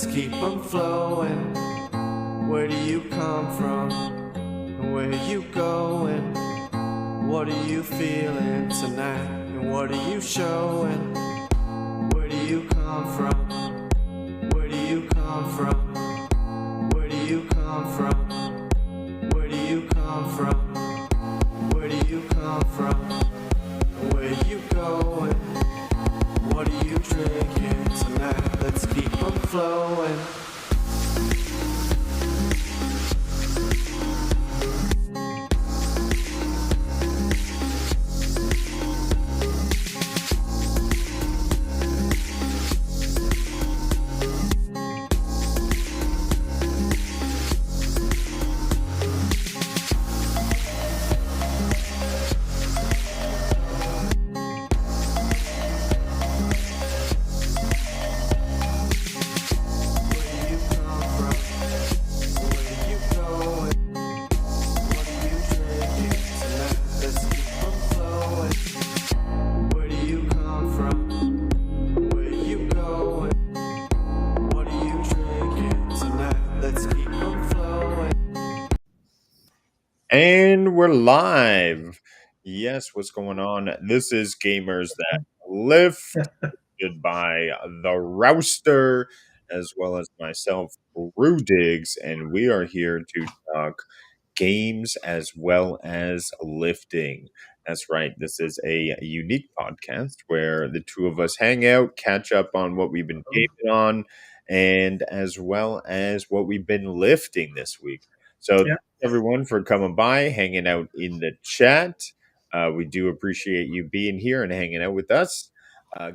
let's keep them flowing. Where do you come from? Where are you going? What are you feeling tonight? And what are you showing? Where do you come from? Where do you come from? Where do you come from? Where do you come from? Where do you come from? Where are you going? What are you drinking tonight? Let's keep them flowing. And we're live. Yes, what's going on? This is Gamers That Lift, by the Rouster, as well as myself, Brew Diggs, and we are here to talk games as well as lifting. That's right. This is a unique podcast where the two of us hang out, catch up on what we've been gaming on, and as well as what we've been lifting this week. So, Yeah. thanks everyone for coming by, hanging out in the chat. We do appreciate you being here and hanging out with us.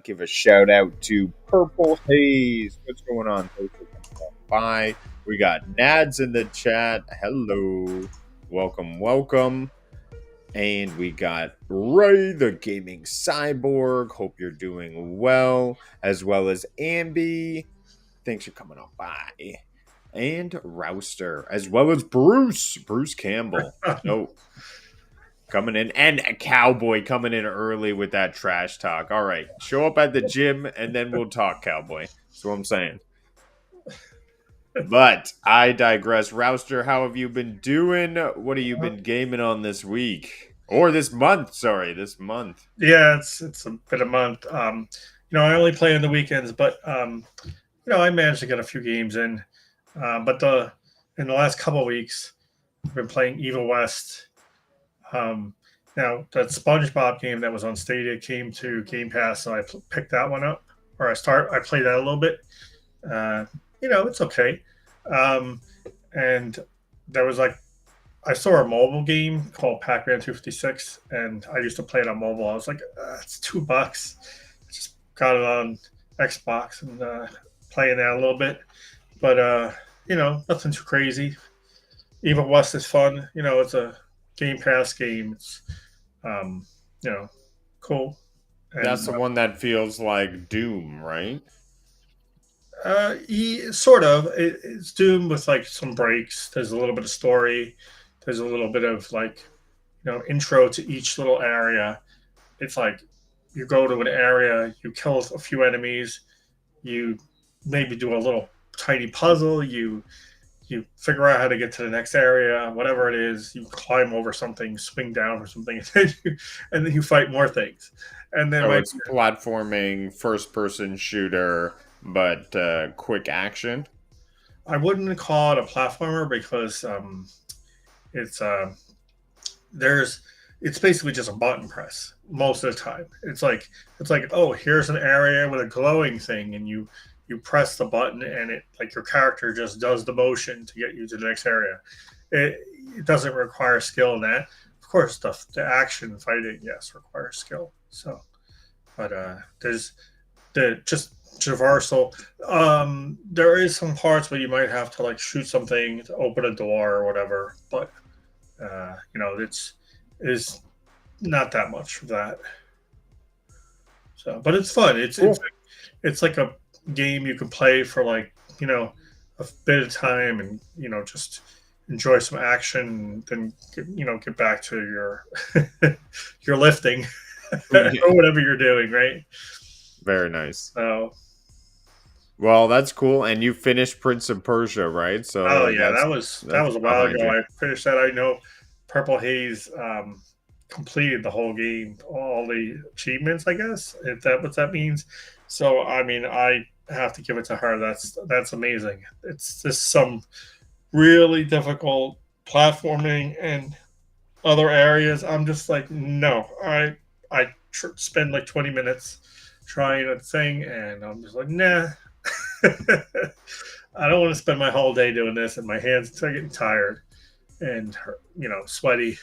Give a shout out to Purple Haze. What's going on? Thanks for coming by. We got Nads in the chat. Hello. Welcome. And we got Ray, the gaming cyborg. Hope you're doing well. As well as Ambi. Thanks for coming on by. And Rouster. As well as Bruce Campbell. So coming in. And a Cowboy coming in early with that trash talk. All right. Show up at the gym and then we'll talk, Cowboy. That's what I'm saying. But I digress. Rouster, how have you been doing? What have you been gaming on this week? Or this month, sorry, this month. Yeah, it's a bit a month. I only play on the weekends, but I managed to get a few games in. But in the last couple of weeks, I've been playing Evil West. Now that SpongeBob game that was on Stadia came to Game Pass, so I picked that one up. Or I played that a little bit. It's okay. And there was I saw a mobile game called Pac-Man 256, and I used to play it on mobile. I was like, it's $2. I just got it on Xbox and playing that a little bit. But, nothing too crazy. Evil West is fun. It's a Game Pass game. It's, cool. And, that's the one that feels like Doom, right? Sort of. It's Doom with some breaks. There's a little bit of story. There's a little bit of intro to each little area. It's like you go to an area, you kill a few enemies, you maybe do a little tiny puzzle, you figure out how to get to the next area, whatever it is, you climb over something, swing down or something, and then you fight more things. And then it's platforming, first-person shooter, but quick action. I wouldn't call it a platformer because it's basically just a button press most of the time. It's like oh, here's an area with a glowing thing, and you press the button and it your character just does the motion to get you to the next area. It doesn't require skill in that. Of course, the action fighting, yes, requires skill. So, but there's just traversal. There is some parts where you might have to shoot something to open a door or whatever, but it's not that much of that. So, but it's fun. It's like a game you can play for a bit of time and just enjoy some action, and then get back to your your lifting or whatever you're doing, right? Very nice. So Well, that's cool. And you finished Prince of Persia, right? Oh So yeah, that that's was a while behind ago. you. I finished that. I know Purple Haze completed the whole game, all the achievements. I guess if that what that means. So I mean, I have to give it to her. That's amazing. It's just some really difficult platforming and other areas. I'm just like, no, I spend like 20 minutes trying a thing, and I'm just like, nah. I don't want to spend my whole day doing this, and my hands are getting tired and sweaty.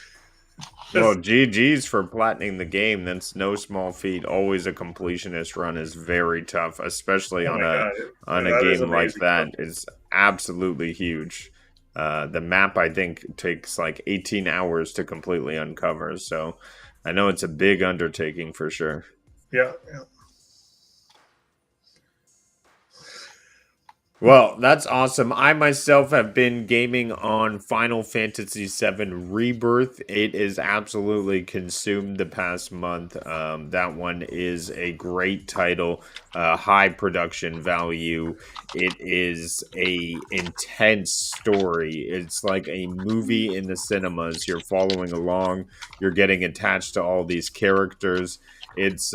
Well, Just GG's for platinum the game. That's no small feat. Always a completionist run is very tough, especially oh on my god, a that is game like amazing. that. It's absolutely huge. The map I think takes like 18 hours to completely uncover. So I know it's a big undertaking for sure. Yeah, yeah. Well, that's awesome. I myself have been gaming on Final Fantasy VII Rebirth. It is absolutely consumed the past month. That one is a great title, high production value. It is a intense story. It's like a movie in the cinemas. You're following along. You're getting attached to all these characters. It's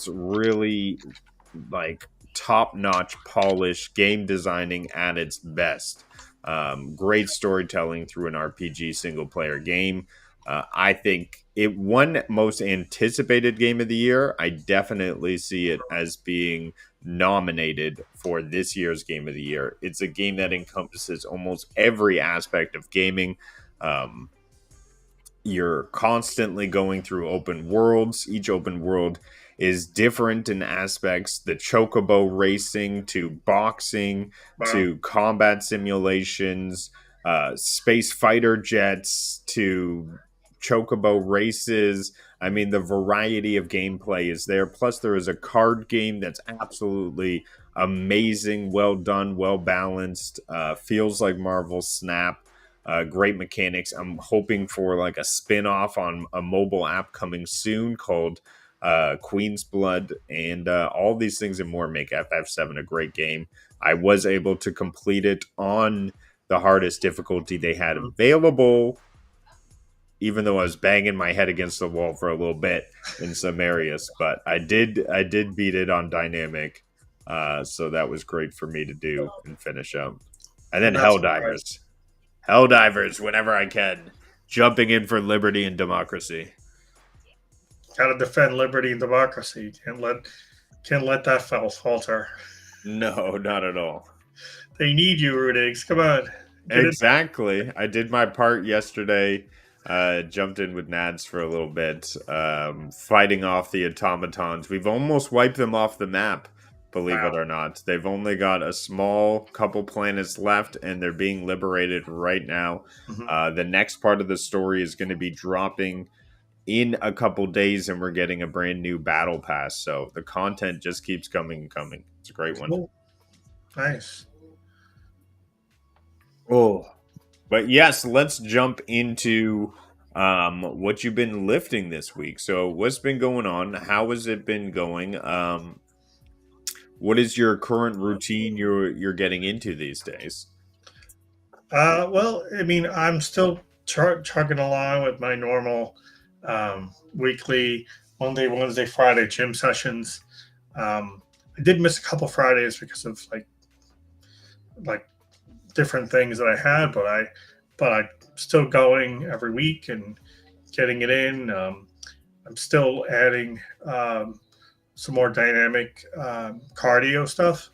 really like top notch, polished game designing at its best. Great storytelling through an RPG single player game. I think it won most anticipated game of the year. I definitely see it as being nominated for this year's game of the year. It's a game that encompasses almost every aspect of gaming. Um, you're constantly going through open worlds. Each open world is different in aspects, the chocobo racing to boxing Wow. to combat simulations, space fighter jets to chocobo races. I mean, the variety of gameplay is there. Plus, there is a card game that's absolutely amazing, well done, well balanced, feels like Marvel Snap. Great mechanics. I'm hoping for like a spin-off on a mobile app coming soon called Queen's Blood, and all these things and more make FF7 a great game. I was able to complete it on the hardest difficulty they had Mhm. available, even though I was banging my head against the wall for a little bit in some areas. But I did beat it on dynamic, so that was great for me to do and finish up. And I'm then not surprised. Helldivers whenever I can, jumping in for liberty and democracy. Got to defend liberty and democracy. Can't let that falter. No, not at all. They need you, Rudigs. Come on, get it. Exactly. I did my part yesterday. Jumped in with Nads for a little bit, fighting off the automatons. We've almost wiped them off the map, believe it Wow. or not. They've only got a small couple planets left, and they're being liberated right now. Mhm. The next part of the story is going to be dropping in a couple days, and we're getting a brand new battle pass. So the content just keeps coming and coming. It's a great one. Cool. Nice. Oh, but yes, let's jump into what you've been lifting this week. So what's been going on? How has it been going? What is your current routine you're getting into these days? Well, I mean, I'm still chugging along with my normal weekly Monday, Wednesday, Friday gym sessions. I did miss a couple Fridays because of like different things that I had, but I still going every week and getting it in. I'm still adding some more dynamic cardio stuff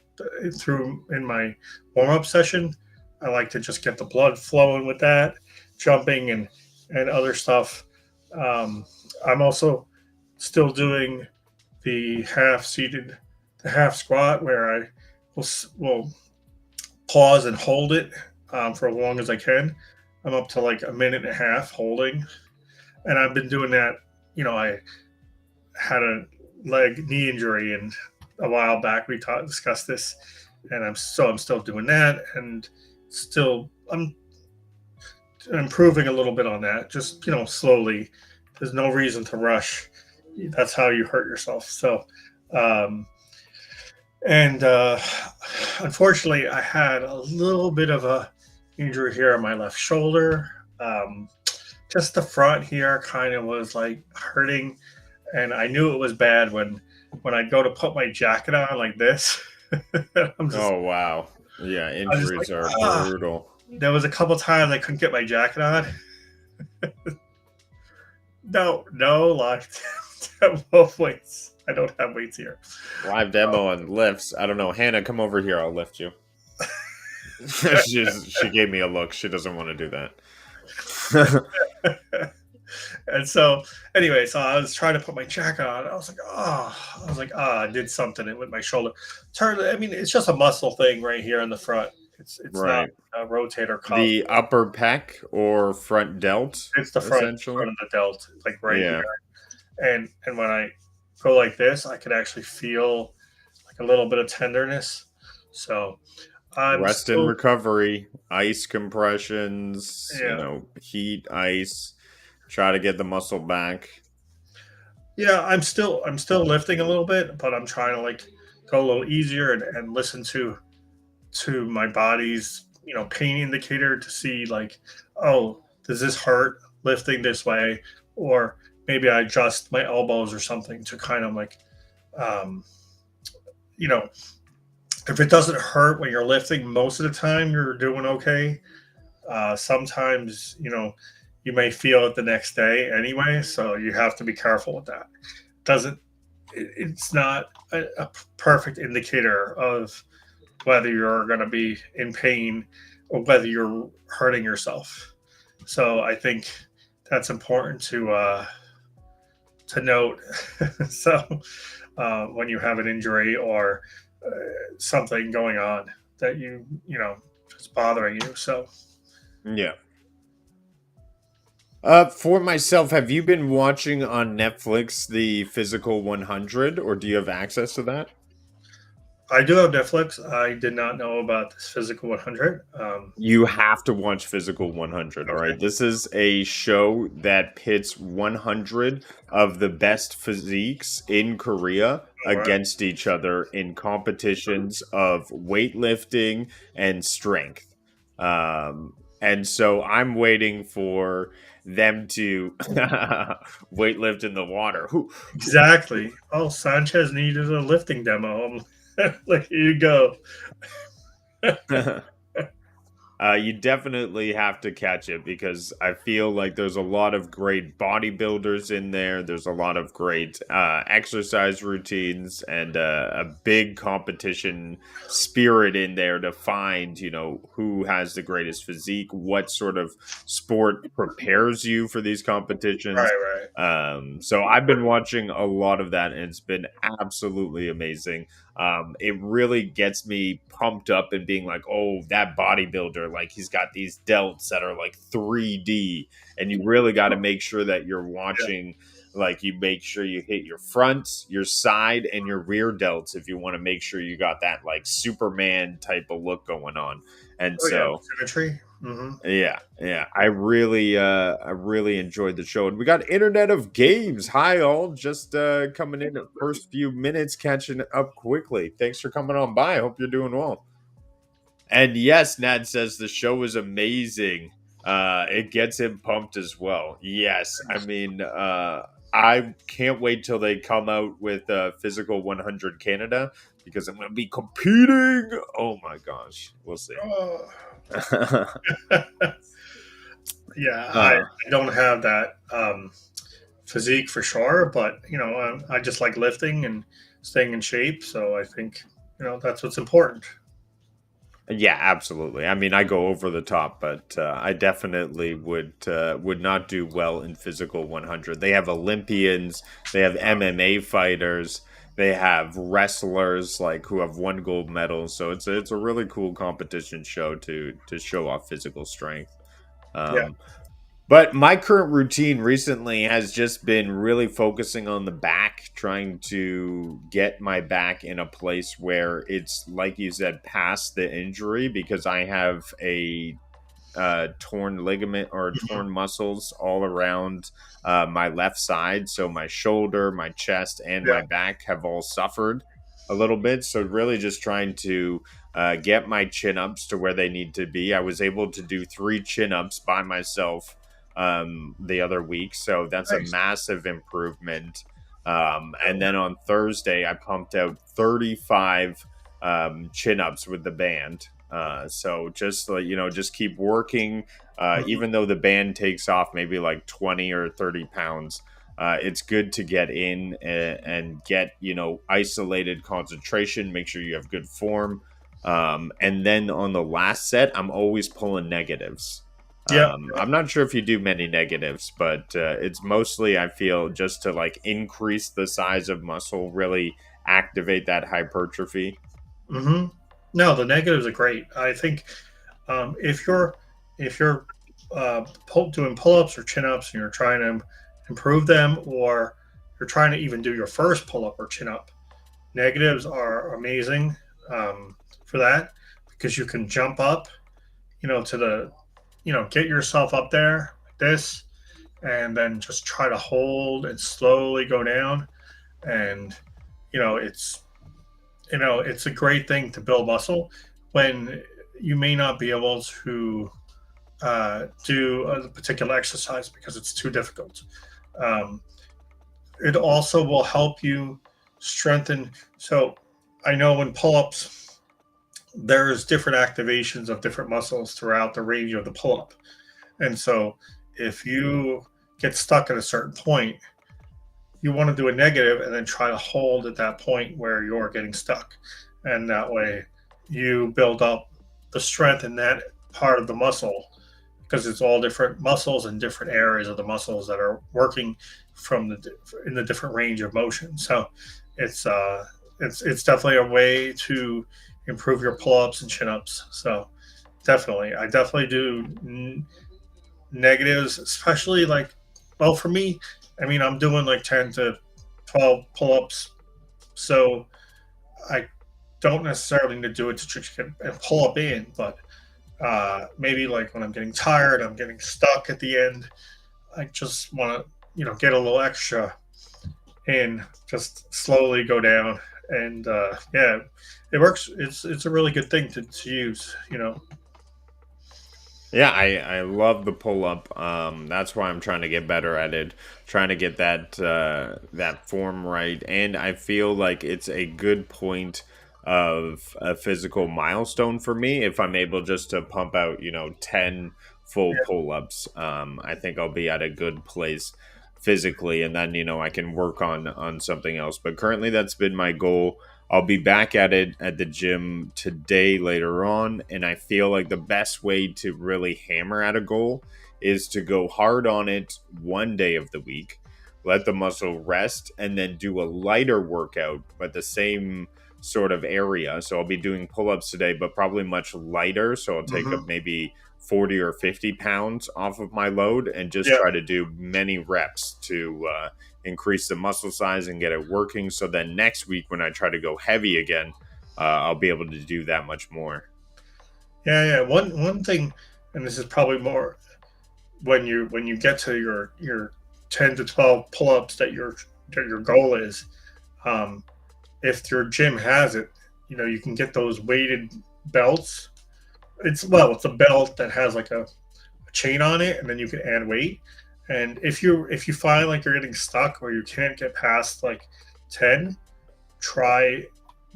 through in my warm up session. I like to just get the blood flowing with that, jumping and other stuff. Um, I'm also still doing the half squat where I will pause and hold it for as long as I can. I'm up to like a minute and a half holding, and I've been doing that. I had a knee injury and a while back we discussed this, and I'm still doing that, and still I'm improving a little bit on that. Just slowly. There's no reason to rush. That's how you hurt yourself. So, um, And unfortunately, I had a little bit of a injury here on my left shoulder. Just the front here kind of was like hurting, and I knew it was bad when I go to put my jacket on like this. I'm just Oh wow. Yeah, I was just like, injuries are ah. brutal. There was a couple times I couldn't get my jacket on. No, no, like both weights. I don't have weights here. Live demo and lifts. I don't know. Hannah, come over here. I'll lift you. She gave me a look. She doesn't want to do that. And so, anyway, so I was trying to put my jacket on. I did something with my shoulder. I mean, it's just a muscle thing right here in the front. It's not Right. a rotator cuff. The upper pec or front delt, It's the front essentially. of the delt, like right Yeah. here. And when I go like this, I can actually feel like a little bit of tenderness. So I'm Rest and still, recovery, ice compressions, yeah, heat, ice. Try to get the muscle back. yeah. I'm still lifting a little bit, but I'm trying to like go a little easier and listen to my body's pain indicator to see like, oh, does this hurt lifting this way, or maybe I adjust my elbows or something to kind of like, um, you know, if it doesn't hurt when you're lifting, most of the time you're doing okay. Sometimes you may feel it the next day anyway, so you have to be careful with that. Doesn't It's not a perfect indicator of whether you're going to be in pain or whether you're hurting yourself. So I think that's important to note. So when you have an injury or something going on that is bothering you. So Yeah. For myself, have you been watching on Netflix the Physical 100, or do you have access to that? I do have Netflix. I did not know about this Physical 100. You have to watch Physical 100. All Okay. right. This is a show that pits 100 of the best physiques in Korea All right. against each other in competitions of weightlifting and strength. And so I'm waiting for them to weightlift in the water. Exactly. Oh, Sanchez needed a lifting demo. Like, here you go. You definitely have to catch it because I feel like there's a lot of great bodybuilders in there. There's a lot of great exercise routines and a big competition spirit in there to find, who has the greatest physique, what sort of sport prepares you for these competitions. Right, right. So I've been watching a lot of that and it's been absolutely amazing. It really gets me pumped up and being like, oh, that bodybuilder, like he's got these delts that are like 3D, and you really got to make sure that you're Yeah. watching, like you make sure you hit your front, your side, and your rear delts if you want to make sure you got that like Superman type of look going on. And Oh, yeah. so Symmetry. Hmm. yeah. I really enjoyed the show. And we got Internet of Games. Hi all, just coming in the first few minutes, catching up quickly. Thanks for coming on by. Hope you're doing well. And yes, Nad says the show is amazing. It gets him pumped as well. Yes, I mean, I can't wait till they come out with Physical 100 Canada because I'm going to be competing. Oh my gosh, we'll see. Oh. Yeah, I uh, don't have that physique for sure, but I just like lifting and staying in shape. So I think that's what's important. Yeah, absolutely. I mean, I go over the top, but I definitely would not do well in Physical 100. They have Olympians, they have MMA fighters, they have wrestlers like who have won gold medals. So it's a really cool competition show to show off physical strength. Yeah, Um, but my current routine recently has just been really focusing on the back, trying to get my back in a place where it's, like you said, past the injury because I have a torn ligament or mhm, torn muscles all around my left side. So my shoulder, my chest, and yeah, my back have all suffered. a little bit. So really just trying to get my chin ups to where they need to be. I was able to do 3 chin ups by myself the other week. So that's a Nice. massive improvement. And Yeah. then on Thursday, I pumped out 35 chin ups with the band. So just like, just keep working. Mhm. Even though the band takes off maybe like 20 or 30 pounds, it's good to get in and get isolated concentration. Make sure you have good form, and then on the last set, I'm always pulling negatives. Yeah. I'm not sure if you do many negatives, but it's mostly I feel just to like increase the size of muscle, really activate that hypertrophy. hmm No, the negatives are great. I think if you're doing pull-ups or chin-ups and you're trying to improve them, or you're trying to even do your first pull-up or chin-up, negatives are amazing for that, because you can jump up, to the, get yourself up there like this, and then just try to hold and slowly go down. And you know, it's it's a great thing to build muscle when you may not be able to do a particular exercise because it's too difficult. Um, it also will help you strengthen. So I know in pull-ups, there's different activations of different muscles throughout the range of the pull-up. And so if you get stuck at a certain point, you want to do a negative and then try to hold at that point where you're getting stuck. And that way you build up the strength in that part of the muscle, because it's all different muscles and different areas of the muscles that are working from in the different range of motion. So it's it's definitely a way to improve your pull-ups and chin-ups. So definitely, I definitely do negatives, especially like, well, for me, I mean, I'm doing like 10 to 12 pull-ups, so I don't necessarily need to do it to just get and pull up in, but maybe like when I'm getting tired, I'm getting stuck at the end, I just want to, get a little extra in, just slowly go down. And yeah, it works. It's a really good thing to use, Yeah, I love the pull up. That's why I'm trying to get better at it, trying to get that form right, and I feel like it's a good point of a physical milestone for me if I'm able just to pump out 10 full Yeah. pull ups. I think I'll be at a good place physically, and then I can work on something else. But currently, that's been my goal. I'll be back at it at the gym today later on, and I feel like the best way to really hammer at a goal is to go hard on it one day of the week, let the muscle rest, and then do a lighter workout, but the same sort of area. So I'll be doing pull ups today, but probably much lighter. So I'll take up hmm maybe 40 or 50 pounds off of my load and just Yeah. try to do many reps to increase the muscle size and get it working. So then next week, when I try to go heavy again, I'll be able to do that much more. Yeah. Yeah. One thing, and this is probably more when you get to your 10 to 12 pull-ups that your goal is, um, if your gym has it, you can get those weighted belts. It's a belt that has like a chain on it, and then you can add weight. And if you find like you're getting stuck or you can't get past like 10, try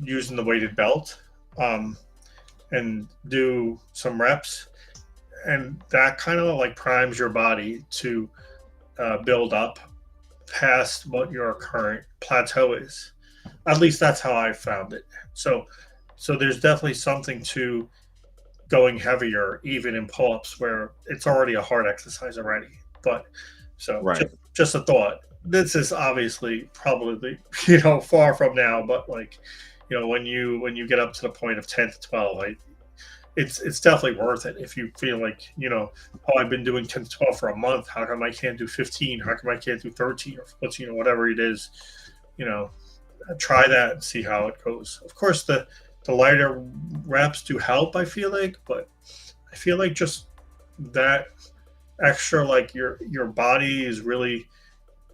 using the weighted belt, um, and do some reps, and that kind of like primes your body to build up past what your current plateau is. At least that's how I found it. So there's definitely something to going heavier, even in pull-ups, where it's already a hard exercise already. But so Right. just a thought. This is obviously probably far from now, but like when you get up to the point of 10 to 12, it's definitely worth it. If you feel like, oh, I've been doing 10 to 12 for a month, how come I can't do 15? How come I can't do 13 or 14 or whatever it is? you know Try that and see how it goes. Of course, the lighter reps do help, I feel like, but I feel like just that extra, like your body is really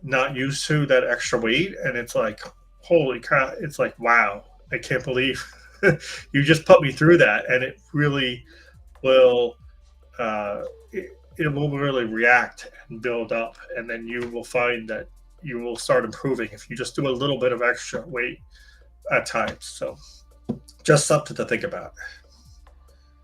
not used to that extra weight, and it's like, holy cow, it's like, wow, I can't believe you just put me through that, and it really will. It will really react and build up, and then you will find that you will start improving if you just do a little bit of extra weight at times. So just something to think about.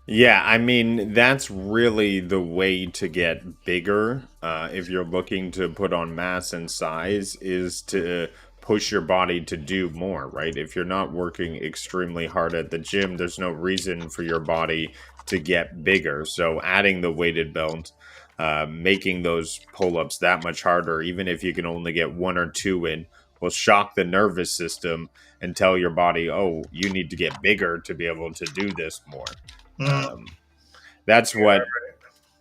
Yeah, I mean, that's really the way to get bigger. If you're looking to put on mass and size, is to push your body to do more, right? If you're not working extremely hard at the gym, there's no reason for your body to get bigger. So, adding the weighted belt, making those pull ups that much harder, even if you can only get one or two in, will shock the nervous system and tell your body, oh, you need to get bigger to be able to do this more. Mm, Um, that's yeah, what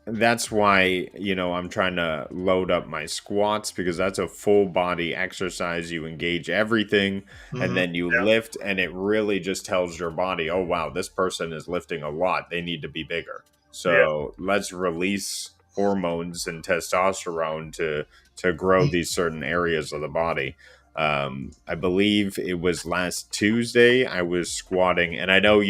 that's why, I'm trying to load up my squats, because that's a full body exercise. You engage everything and mhm, then you yeah, lift, and it really just tells your body, oh wow, this person is lifting a lot, they need to be bigger. yeah. So let's release hormones and testosterone to grow Mm, these certain areas of the body. I believe it was last Tuesday I was squatting, and I know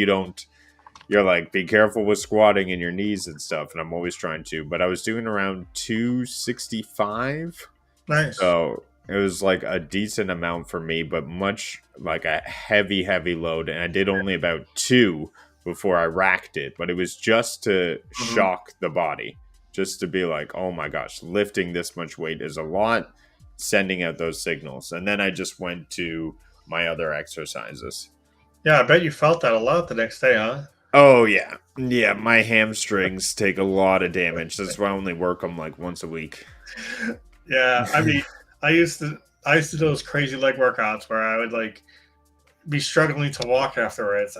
you're like, be careful with squatting in your knees and stuff, and I'm always trying to, but I was doing around 265. nice. So it was like a decent amount for me, but much like a heavy load. And I did only about two before I racked it, but it was just to Mhm. shock the body, just to be like, oh my gosh, lifting this much weight is a lot, sending out those signals. And then I just went to my other exercises. Yeah, I bet you felt that a lot the next day, huh? Oh yeah, yeah. My hamstrings take a lot of damage. That's why I only work them like once a week. Yeah, I mean, I used to do those crazy leg workouts where I would like be struggling to walk afterwards.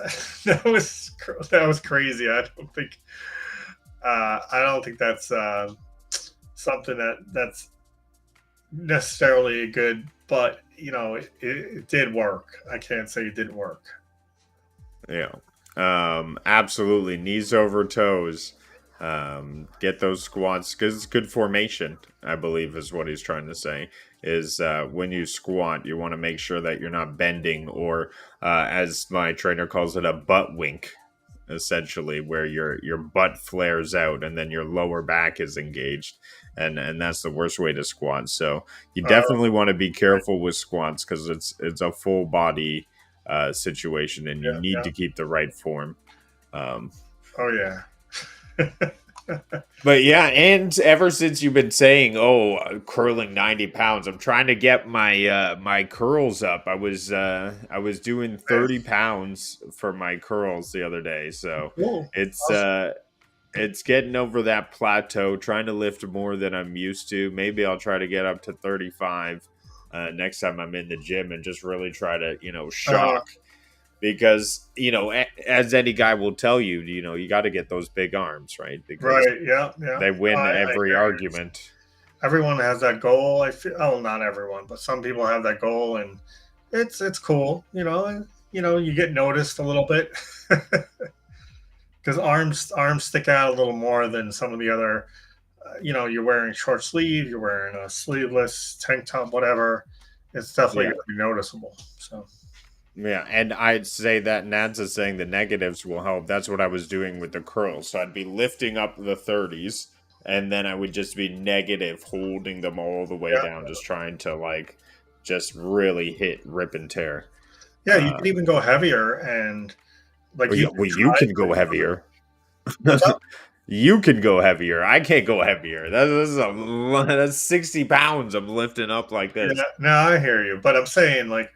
That was crazy. I don't think that's something that's necessarily good, but it did work. I can't say it didn't work. Yeah. Absolutely. Knees over toes. Get those squats, because it's good formation, I believe, is what he's trying to say. Is when you squat, you want to make sure that you're not bending, or as my trainer calls it, a butt wink, essentially, where your butt flares out and then your lower back is engaged, and that's the worst way to squat. So you Uh, definitely want to be careful with squats, because it's a full body situation, and you yeah, need yeah. to keep the right form. Um, Oh yeah. but yeah, and ever since you've been saying, "Oh, curling 90 pounds," I'm trying to get my curls up. I was doing 30 pounds for my curls the other day, so Cool. it's Awesome. uh it's getting over that plateau. Trying to lift more than I'm used to. Maybe I'll try to get up to 35 next time I'm in the gym, and just really try to Uh, shock, because as any guy will tell you, you got to get those big arms, right? Because right. Yeah. Yeah. they No, win I every hear you. argument. Everyone has that goal. I feel. Oh, not everyone, but some people have that goal, and it's cool. And, you get noticed a little bit because arms stick out a little more than some of the other. You're wearing short sleeve, you're wearing a sleeveless tank top, whatever. It's definitely Yeah. going to be noticeable. So Yeah, and I'd say that Nads is saying the negatives will help. That's what I was doing with the curls. So I'd be lifting up the 30s, and then I would just be negative, holding them all the way yeah, down, just trying to just really hit, rip, and tear. yeah, you Uh, can even go heavier and like well, you yeah, can well, you try. can go heavier. What's up? You can go heavier. I can't go heavier. That's 60 pounds I'm lifting up like this. Yeah, no, I hear you, but I'm saying like,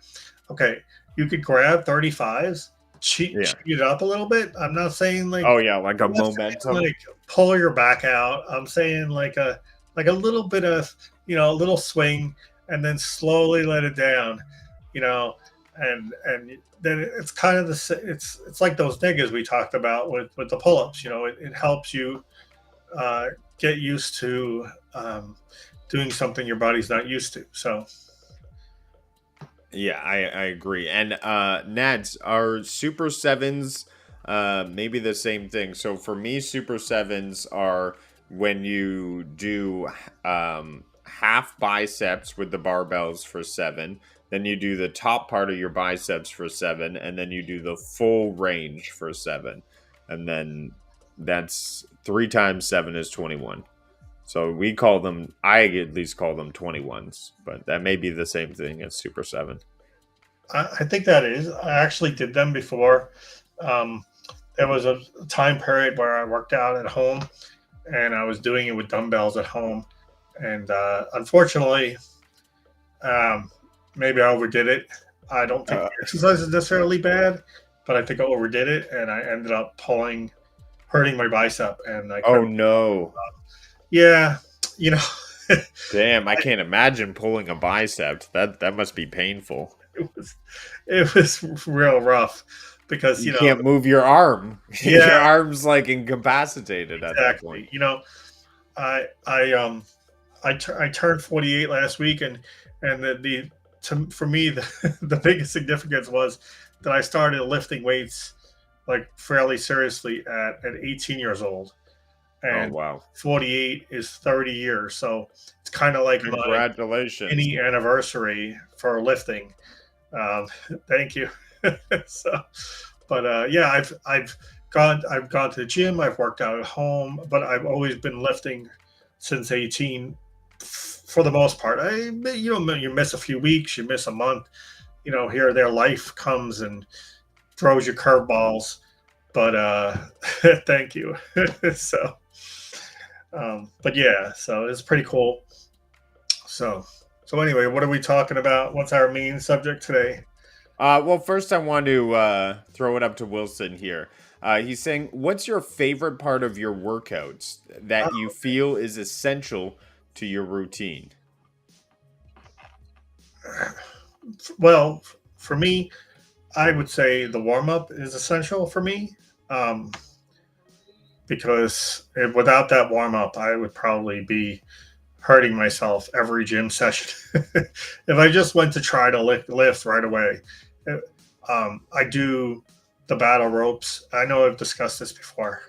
okay, you could grab 35s, cheat Yeah. it up a little bit. I'm not saying Oh like yeah, like a I'm not saying momentum. like pull your back out. I'm saying like a little bit of a little swing and then slowly let it down, you know, and then it's kind of it's like those niggas we talked about with the pull ups. It helps you uh, get used to doing something your body's not used to. So Yeah, I agree. And Nads, are Super Sevens maybe the same thing? So for me, Super Sevens are when you do half biceps with the barbells for 7, then you do the top part of your biceps for 7, and then you do the full range for 7. And then that's 3 times 7 is 21. So I at least call them 21s, but that may be the same thing as Super 7. I think that is. I actually did them before. Um, there was a time period where I worked out at home, and I was doing it with dumbbells at home. And unfortunately, um, maybe I overdid it. I don't think Uh, the exercise is necessarily bad, but I think I overdid it, and I ended up hurting my bicep, and I oh couldn't. no. Yeah, you know, Damn, I can't imagine pulling a bicep. That must be painful. it was it was real rough because You can't move your arm. Your yeah, arm's like incapacitated at that point. exactly. I turned 48 last week, and for me the biggest significance was that I started lifting weights like fairly seriously at 18 years old, Oh and wow. 48 is 30 years, so it's kind of like my Congratulations. mini anniversary for lifting. Um, Thank you. So, but yeah, I've gone to the gym. I've worked out at home, but I've always been lifting since 18. For the most part, you miss a few weeks, you miss a month, here or there. Life comes and throws you curveballs. But thank you. So, but yeah, so it's pretty cool. So anyway, what are we talking about? What's our main subject today? Well, first I want to throw it up to Wilson here. He's saying, "What's your favorite part of your workouts that you feel is essential to your routine?" Well, for me, I would say the warm up is essential for me, because without that warm up, I would probably be hurting myself every gym session. If I just went to try to lift right away, I do the battle ropes. I know I've discussed this before.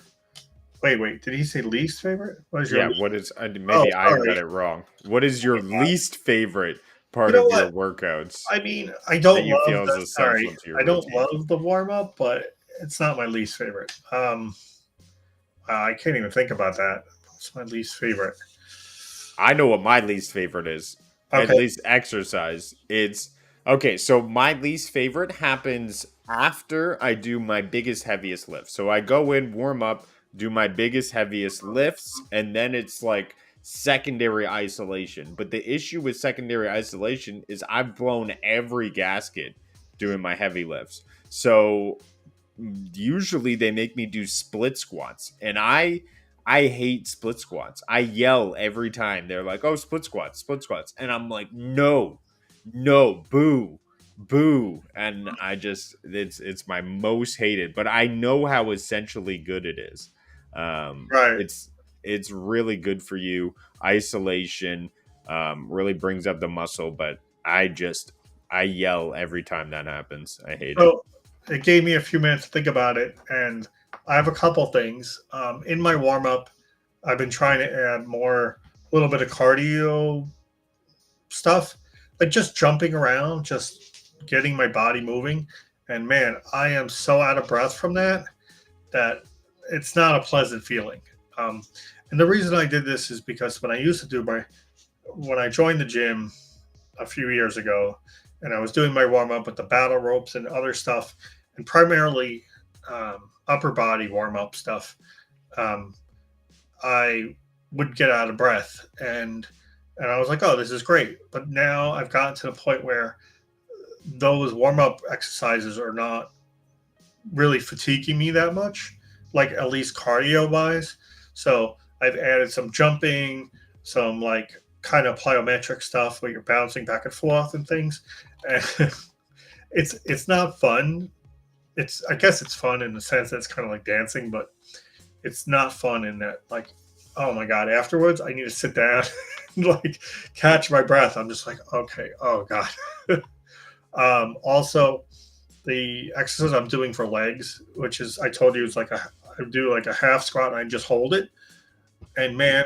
Wait. Did he say least favorite? What is your Yeah, least? what is Oh, maybe I sorry. read it wrong. What is your least favorite You part know of what? your workouts I mean, I that don't you love feel is the sorry. essential to your I don't routine? love the warm up, but it's not my least favorite. I can't even think about that. What's my least favorite? I know what my least favorite is. At Okay. least exercise. It's okay. So my least favorite happens after I do my biggest, heaviest lift. So I go in, warm up, do my biggest, heaviest lifts, and then it's like secondary isolation. But the issue with secondary isolation is I've blown every gasket doing my heavy lifts. So usually they make me do split squats, and I hate split squats. I yell every time they're like, "Oh, split squats," and I'm like, "No, no, boo, boo!" And it's my most hated, but I know how essentially good it is. Right. It's really good for you. Isolation really brings up the muscle, but I yell every time that happens. I hate it. So it gave me a few minutes to think about it, and I have a couple things. In my warm up, I've been trying to add more, a little bit of cardio stuff, like just jumping around, just getting my body moving. And man, I am so out of breath from that it's not a pleasant feeling. Um, and the reason I did this is because when I joined the gym a few years ago, and I was doing my warm up with the battle ropes and other stuff, and primarily upper body warm up stuff. Um, I would get out of breath, and I was like, "Oh, this is great." But now I've gotten to the point where those warm up exercises are not really fatiguing me that much, like at least cardio wise. So I've added some jumping, some like kind of plyometric stuff where you're bouncing back and forth and things. And it's not fun. It's I guess it's fun in the sense that it's kind of like dancing, but it's not fun in that like, oh my god, afterwards I need to sit down and like catch my breath. I'm just like, okay, oh god. Also, the exercise I'm doing for legs, which is I told you it's like I do like a half squat and I just hold it. And man,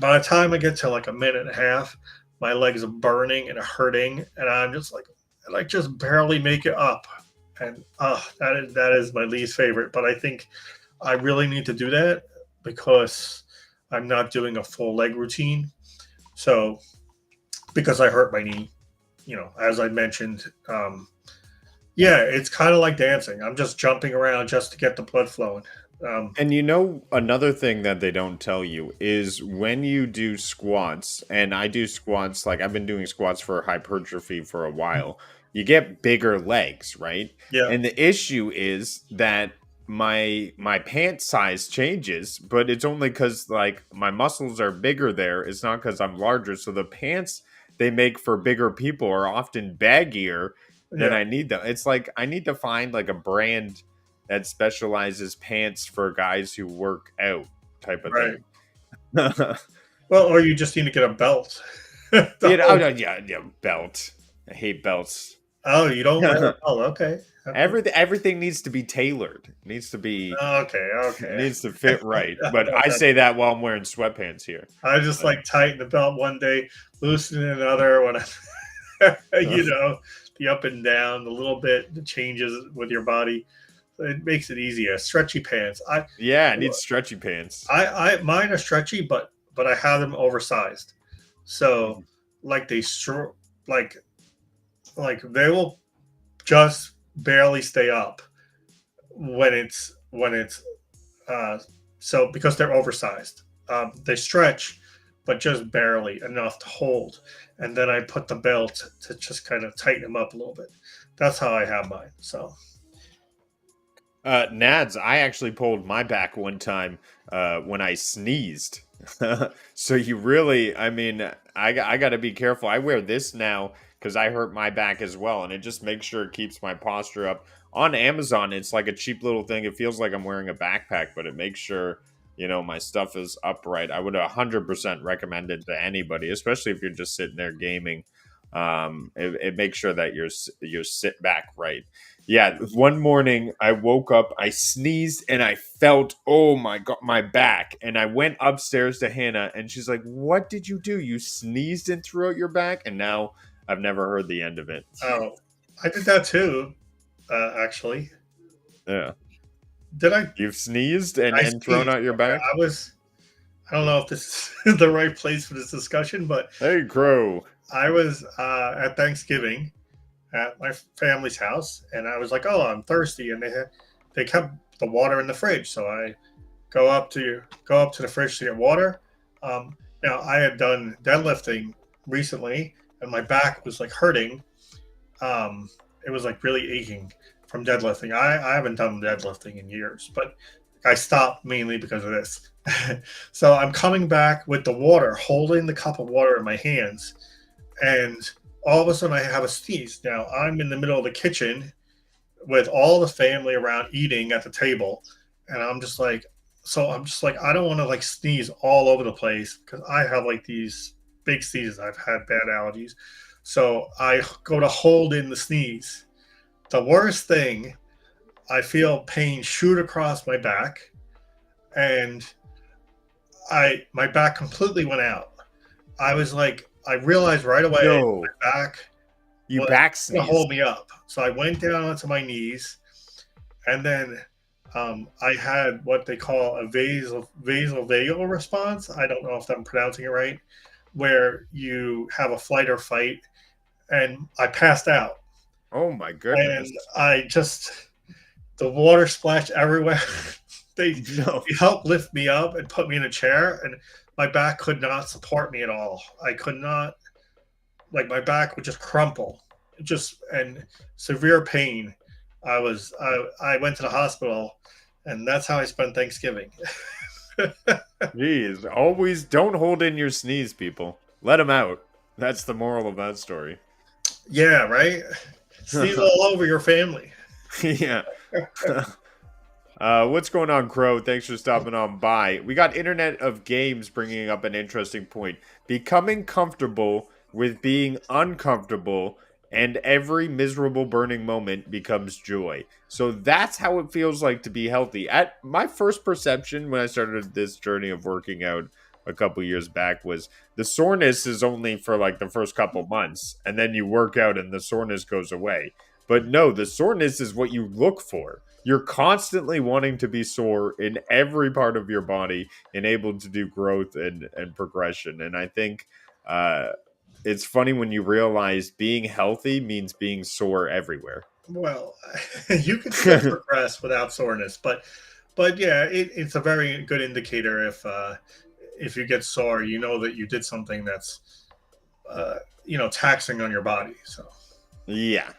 by the time I get to like a minute and a half, my legs are burning and hurting, and I'm just like, and I just barely make it up. And that is my least favorite. But I think I really need to do that because I'm not doing a full leg routine. So because I hurt my knee, as I mentioned, yeah, it's kind of like dancing. I'm just jumping around just to get the blood flowing. Um, And another thing that they don't tell you is when you do squats, and I do squats, like I've been doing squats for hypertrophy for a while, you get bigger legs, right? yeah, And the issue is that my pant size changes, but it's only because like my muscles are bigger there. It's not because I'm larger. So the pants they make for bigger people are often baggier than yeah, I need them. It's like I need to find like a brand that specializes pants for guys who work out type of right. thing. Yeah, Well, or you just need to get a belt. yeah, belt. I hate belts. Oh, you don't wear a belt? Okay, okay, Everything needs to be tailored. It okay, okay. needs to fit right. Yeah, But I that- say that while I'm wearing sweatpants here. I just But, like tighten the belt one day, loosen it another when I, the up and down, the little bit, the changes with your body. It makes it easier. Stretchy pants. yeah, I need stretchy pants. Mine are stretchy, but I have them oversized. So like like like they will just barely stay up when it's uh so because they're oversized. They stretch, but just barely enough to hold. And then I put the belt to just kind of tighten them up a little bit. That's how I have mine. So Nads, I actually pulled my back one time when I sneezed. So you really, I mean, I got to be careful. I wear this now because I hurt my back as well, and it just makes sure it keeps my posture up. On Amazon, it's like a cheap little thing. It feels like I'm wearing a backpack, but it makes sure my stuff is upright. I would 100% recommend it to anybody, especially if you're just sitting there gaming. It makes sure that you're sit back right. Yeah, one morning I woke up, I sneezed, and I felt, oh my God, my back. And I went upstairs to Hannah, and she's like, "What did you do? You sneezed and threw out your back?" And now I've never heard the end of it. oh, I did that too. Actually, Yeah. did I? You've sneezed and, I and thrown sneezed. out your Okay, back? I was. I don't know if this is the right place for this discussion, but Hey, Crow. I was at Thanksgiving at my family's house, and I was like, "Oh, I'm thirsty," and they kept the water in the fridge, so I go up to the fridge to get water. Now I had done deadlifting recently, and my back was like hurting. It was like really aching from deadlifting. I haven't done deadlifting in years, but I stopped mainly because of this. So I'm coming back with the water, holding the cup of water in my hands, and all of a sudden I have a sneeze. Now I'm in the middle of the kitchen with all the family around eating at the table, and I'm just like I don't want to like sneeze all over the place because I have like these big sneezes. I've had bad allergies, so I go to hold in the sneeze. The worst thing, I feel pain shoot across my back, and my back completely went out. I realized right away No. my back You was back going to hold sneezed. me up. So I went down onto my knees, and then I had what they call a vasovagal response. I don't know if I'm pronouncing it right, where you have a flight or fight, and I passed out, Oh my and goodness. the water splashed everywhere. they No. They helped lift me up and put me in a chair, and my back could not support me at all. I could not, like, my back would just crumple, just and severe pain. I went to the hospital, and that's how I spent Thanksgiving. Jeez. Always don't hold in your sneeze, people. Let them out. That's the moral of that story. Yeah, right. Sneeze all over your family. Yeah. What's going on, Crow? Thanks for stopping on by. We got Internet of Games bringing up an interesting point. Becoming comfortable with being uncomfortable, and every miserable burning moment becomes joy. So that's how it feels like to be healthy. At my first perception when I started this journey of working out a couple years back was the soreness is only for like the first couple months, and then you work out and the soreness goes away. But no, the soreness is what you look for. You're constantly wanting to be sore in every part of your body and able to do growth and progression. And I think uh, it's funny when you realize being healthy means being sore everywhere. Well, you can still progress without soreness, but yeah, it's a very good indicator if you get sore, you know that you did something that's taxing on your body. So Yeah.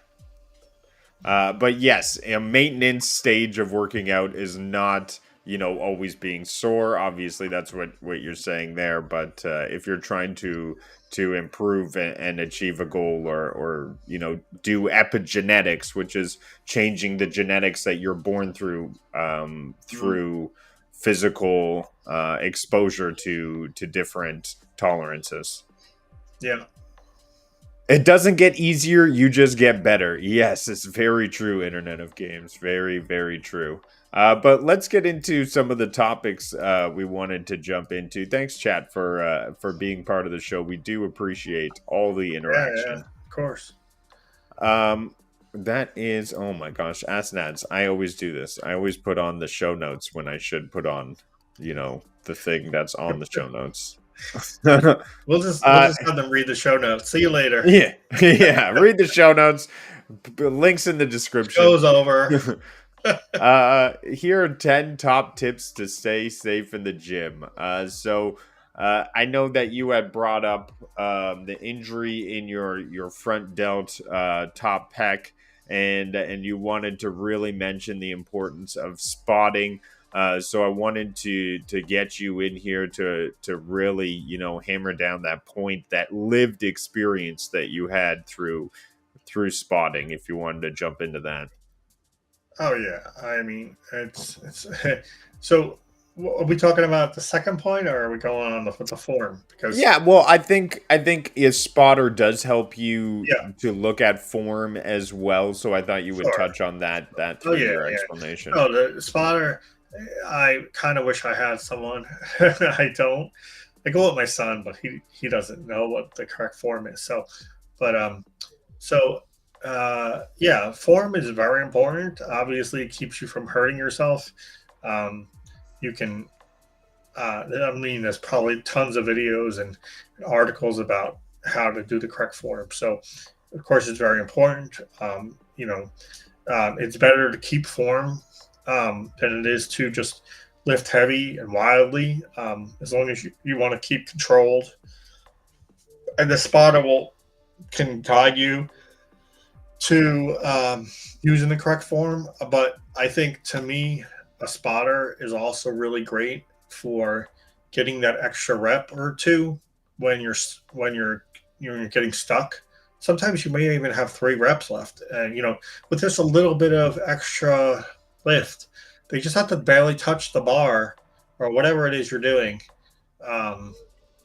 But yes, a maintenance stage of working out is not, always being sore. Obviously, that's what you're saying there. But if you're trying to improve and achieve a goal, or do epigenetics, which is changing the genetics that you're born through, mm, through physical exposure to different tolerances. yeah, It doesn't get easier, you just get better. Yes, it's very true, Internet of Games. Very, very true. But let's get into some of the topics we wanted to jump into. Thanks, chat, for being part of the show. We do appreciate all the yeah, interaction. of course. Um, that is, oh my gosh, Ask Nads. I always do this. I always put on the show notes when I should put on, the thing that's on the show notes. We'll uh, just have them read the show notes. See you later. Yeah, yeah. Read the show notes. Links in the description. Show's over. Here are 10 top tips to stay safe in the gym. I know that you had brought up the injury in your front delt, top pec, and you wanted to really mention the importance of spotting. So I wanted to get you in here to really hammer down that point, that lived experience that you had through spotting. If you wanted to jump into that. Oh yeah, I mean it's so. Are we talking about the second point, or are we going on with the form? Because Yeah, well, I think a spotter does help you yeah, to look at form as well. So I thought you would sure. touch on that Oh through yeah, your yeah. explanation. No, the spotter. I kind of wish I had someone. I don't. I go with my son, but he doesn't know what the correct form is. But so yeah, form is very important. Obviously, it keeps you from hurting yourself. Um, you can. I mean, there's probably tons of videos and articles about how to do the correct form. So, of course, it's very important. It's better to keep form than it is to just lift heavy and wildly. As long as you want to keep controlled, and the spotter will can guide you to using the correct form. But I think to me, a spotter is also really great for getting that extra rep or two when you're getting stuck. Sometimes you may even have 3 reps left, and with just a little bit of extra lift, they just have to barely touch the bar or whatever it is you're doing, um,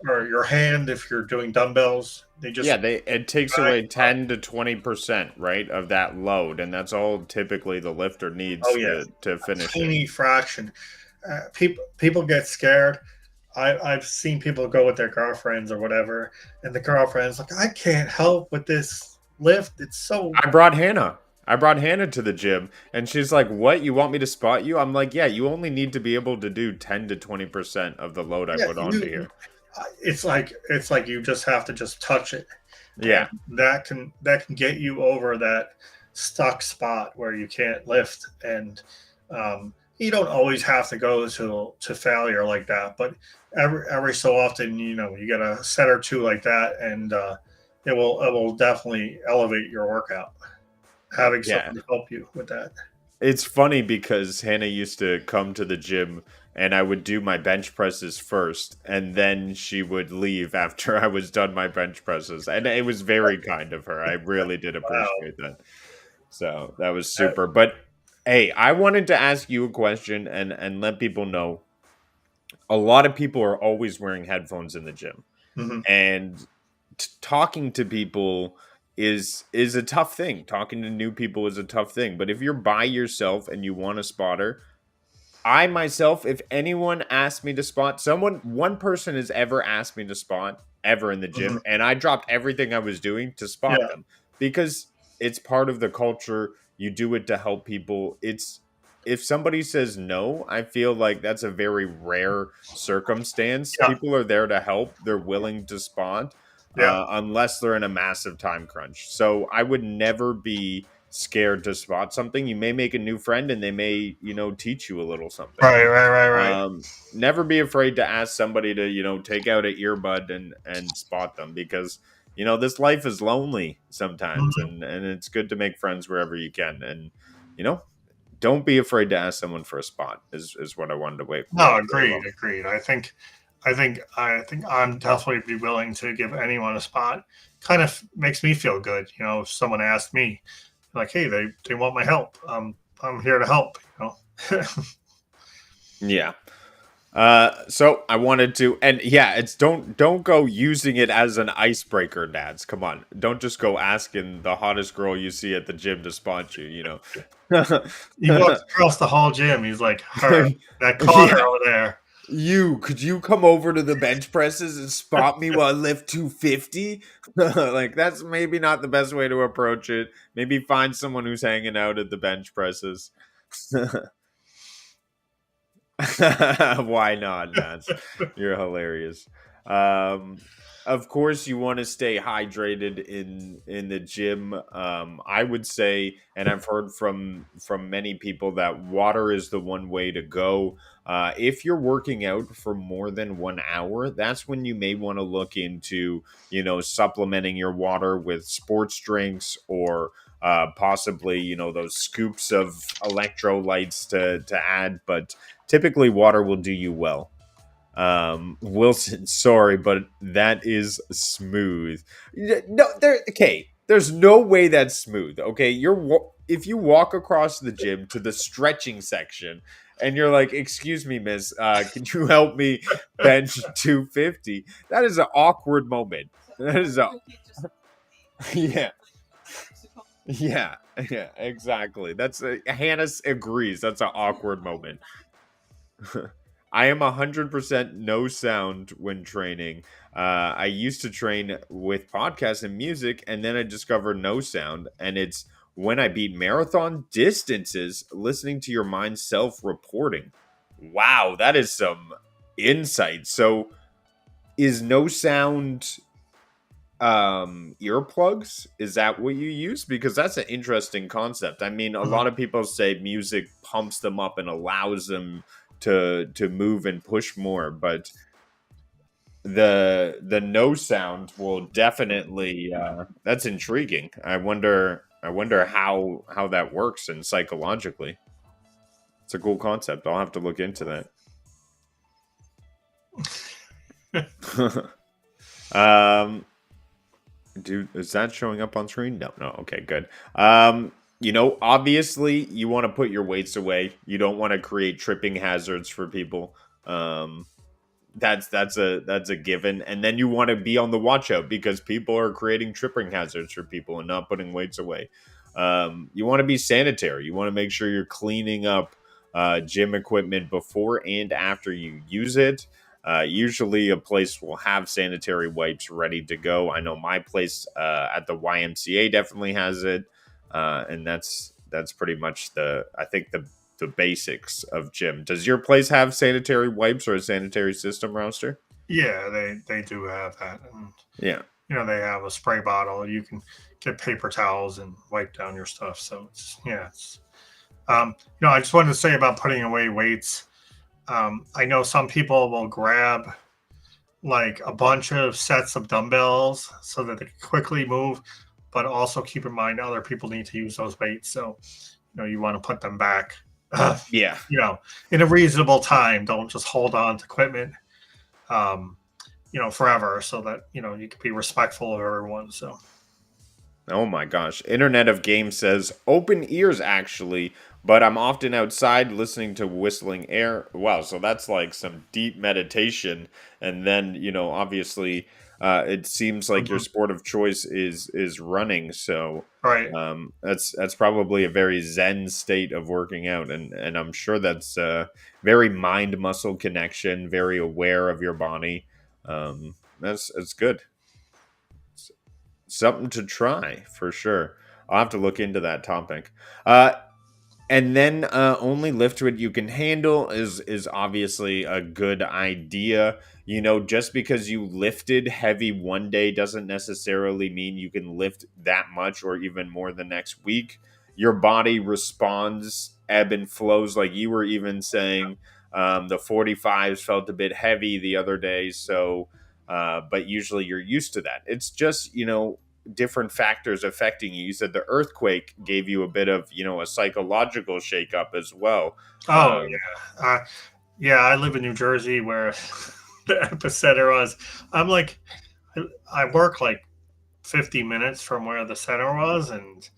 or your hand if you're doing dumbbells. They Yeah, just it takes away 10 to 20%, right, of that load, and that's all typically the lifter oh needs yeah, to finish it. tiny fraction. People get scared. I've seen people go with their girlfriends or whatever, and the girlfriend's like, I can't help with this lift. It's so I brought Hannah. I brought Hannah to the gym, and she's like, "What? You want me to spot you?" I'm like, "Yeah, you only need to be able to do 10 to 20% of the load I yeah. put onto here." It's like you just have to just touch it, and Yeah, that can get you over that stuck spot where you can't lift, and you don't always have to go to failure like that, but every so often, you get a set or two like that, and it will definitely elevate your workout, having yeah. someone to help you with that. It's funny because Hannah used to come to the gym and I would do my bench presses first, and then she would leave after I was done my bench presses. And it was very kind of her. I really did Wow. appreciate that. So that was Uh, super. But hey, I wanted to ask you a question and let people know a lot of people are always wearing headphones in the gym. mhm. And talking to people is a tough thing. Talking to new people is a tough thing. But if you're by yourself and you want a spotter, I myself, if anyone asked me to spot one person has ever asked me to spot ever in the gym, Mhm. and I dropped everything I was doing to spot Yeah. them because it's part of the culture. You do it to help people. It's if somebody says no, I feel like that's a very rare circumstance. Yeah. People are there to help. They're willing to spot, Yeah. unless they're in a massive time crunch. So I would never be scared to spot something. You may make a new friend and they may, teach you a little something. Right. Right. Right. Right. Never be afraid to ask somebody to, take out an earbud and spot them because, this life is lonely sometimes Mhm. and it's good to make friends wherever you can. And, you know, don't be afraid to ask someone for a spot is what I wanted to wait. No, agreed. Agreed. I think I'm definitely be willing to give anyone a spot. Kind of makes me feel good, if someone asked me, like, hey, they want my help. I'm here to help. Yeah. So I wanted to, and yeah, it's don't go using it as an icebreaker, dads. Come on, don't just go asking the hottest girl you see at the gym to spot you. He walks across the hall gym. He's like, her, that Connor Yeah, over there. could you come over to the bench presses and spot me while I lift 250? Like that's maybe not the best way to approach it. Maybe find someone who's hanging out at the bench presses. Why not, Nance? You're hilarious. Um, of course, you want to stay hydrated in the gym. I would say, and I've heard from many people that water is the one way to go. If you're working out for more than 1 hour, that's when you may want to look into supplementing your water with sports drinks or possibly those scoops of electrolytes to add, but typically water will do you well. Wilson, sorry, but that is smooth. No, there's no way that's smooth. Okay, if you walk across the gym to the stretching section and you're like, excuse me, miss, can you help me bench 250? That is an awkward moment. That is a yeah. Yeah, yeah, exactly. Hannah agrees. That's an awkward moment. I am 100% no sound when training. I used to train with podcasts and music, and then I discovered no sound. And it's when I beat marathon distances, listening to your mind self reporting. Wow, that is some insight. So, is no sound earplugs? Is that what you use? Because that's an interesting concept. I mean, a lot Mhm. of people say music pumps them up and allows them to move and push more, but the no sound will definitely that's intriguing. I wonder how that works and psychologically. It's a cool concept. I'll have to look into that. um Dude, is that showing up on screen? No, no. Okay, good. Obviously you want to put your weights away. You don't want to create tripping hazards for people. Um, that's a given. And then you want to be on the watch out because people are creating tripping hazards for people and not putting weights away. You want to be sanitary. You want to make sure you're cleaning up gym equipment before and after you use it. Usually, a place will have sanitary wipes ready to go. I know my place at the YMCA definitely has it, and that's pretty much the basics of gym. Does your place have sanitary wipes or a sanitary system, Roster? Yeah, they do have that, and Yeah. they have a spray bottle. You can get paper towels and wipe down your stuff. So it's. I just wanted to say about putting away weights. I know some people will grab like a bunch of sets of dumbbells so that they can quickly move, but also keep in mind other people need to use those weights. So, you want to put them back, Yeah. in a reasonable time. Don't just hold on to equipment, um, forever so that, you can be respectful of everyone. So, Oh my gosh. Internet of Games says open ears actually. but I'm often outside listening to whistling air. Wow, so that's like some deep meditation. And then, obviously, it seems like your Mhm. sport of choice is running. So Right. that's probably a very zen state of working out, and I'm sure that's very mind muscle connection, very aware of your body. That's good. Something to try for sure. I'll have to look into that topic. And then only lift what you can handle is obviously a good idea. Just because you lifted heavy one day doesn't necessarily mean you can lift that much or even more the next week. Your body responds, ebb and flows, like you were even saying. The 45s felt a bit heavy the other day, so but usually you're used to that. It's just different factors affecting you. You said the earthquake gave you a bit of, a psychological shakeup as well. Oh Um, yeah. Yeah, I live in New Jersey where the epicenter was. I'm like, I work like 50 minutes from where the center was, and